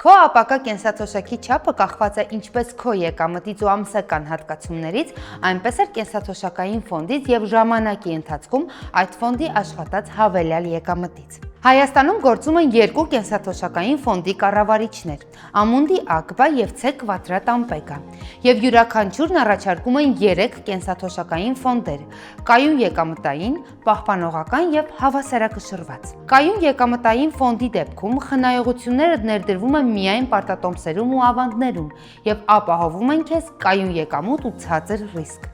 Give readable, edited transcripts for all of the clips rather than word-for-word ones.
Քո ապակա կենսաթոշակի չափը կախված է ինչպես քո եկամտից ու ամսական հատկացումներից, այնպես էլ կենսաթոշակային ֆոնդից և ժամանակի ընթացքում այդ ֆոնդի աշխատած հավելյալ եկամտից։ Հայաստանում գործում են երկու կենսաթոշակային ֆոնդի կառավարիչներ՝ Ամունդի ԱԿԲԱ և ՑԵ Կվադրատ Ամպեգա, և յուրաքանչյուրն առաջարկում են 3 կենսաթոշակային ֆոնդեր՝ կայուն եկամտային, պահպանողական և հավասարակշռված։ Կայուն եկամտային ֆոնդի դեպքում խնայողությունները ներդրվում են միայն պարտատոմսերում ու ավանդներում և ապահովում են քեզ կայուն եկամուտ ու ցածր ռիսկ։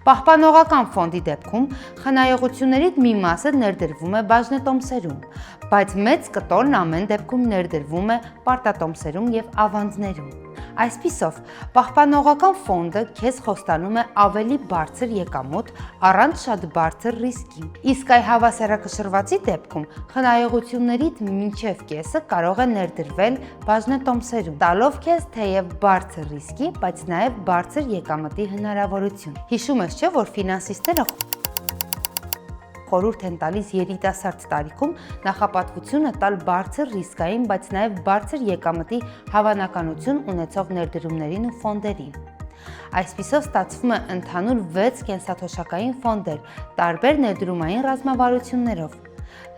Պահպանողական ֆոնդի դեպքում խնայողություններից մի մասը ներդրվում է բաժնետոմսերում, բայց մեծ կտորն ամեն դեպքում ներդրվում է պարտատոմսերում և ավանդներում։ Այսպիսով, պահպանողական ֆոնդը քեզ խոստանում է ավելի բարձր եկամուտ առանց շատ բարձր ռիսկի, իսկ այ հավասարակշռվածի դեպքում խնայողություններից մինչև կեսը կարող է ներդրվել բաժնետոմսերում, տալով քեզ թեև բարձր ռիսկի, բայց նաև բարձր եկամտի հնարավորություն։ Հիշում ես, չէ՞, որ ֆինանսիստները խորհուրդ են տալիս երիտասարդ տարիքում նախապատվությունը տալ բարձր ռիսկային, բայց նաև բարձր եկամտի հավանականություն ունեցող ներդրումներին ու ֆոնդերին։ Այսպիսով ստացվում է ընդհանուր 6 կենսաթոշակային ֆոնդեր տարբեր ներդրումային ռազմավարություններով։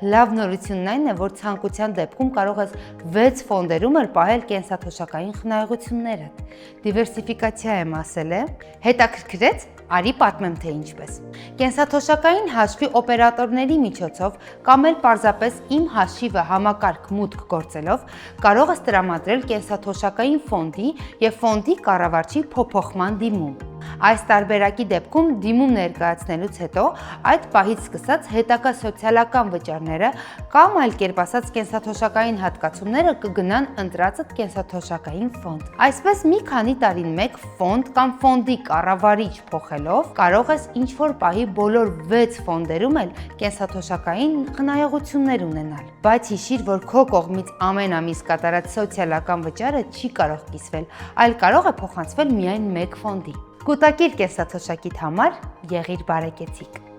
Լավ նորությունն այն է, որ ցանկության դեպքում կարող ես 6 ֆոնդերում էլ պահել կենսաթոշակային խնայողություններդ։ Դիվերսիֆիկացիա եմ ասել է։ Հետաքրքրեց։ Արի պատմեմ, թե ինչպես։ Կենսաթոշակային հաշվի օպերատորների միջոցով կամ էլ պարզապես իմ հաշիվը համակարգ մուտք գործելով կարող ես տրամադրել կենսաթոշակային ֆոնդի և ֆոնդի կառավարչի փոփոխման դիմում։ Այս տարբերակի դեպքում դիմում ներկայացնելուց հետո այդ պահից սկսած հետագա սոցիալական վճարները կամ այլ կերպ ասած կենսաթոշակային հատկացումները կգնան ընտրածդ կենսաթոշակային ֆոնդ։ Այսպես մի քանի տարին մեկ ֆոնդ կամ ֆոնդի կառավարիչ փոխելով կարող ես ինչ-որ պահի բոլոր 6 ֆոնդերում էլ կենսաթոշակային խնայողություններ ունենալ։ Բայց հիշիր, որ քո կողմից ամեն ամիս կատարած սոցիալական վճարը չի կարող կիսվել, այլ կարող է փոխանցվել միայն մեկ ֆոնդի։ Կուտակիր կենսաթոշակիդ համար, եղիր բարեկեցիկ։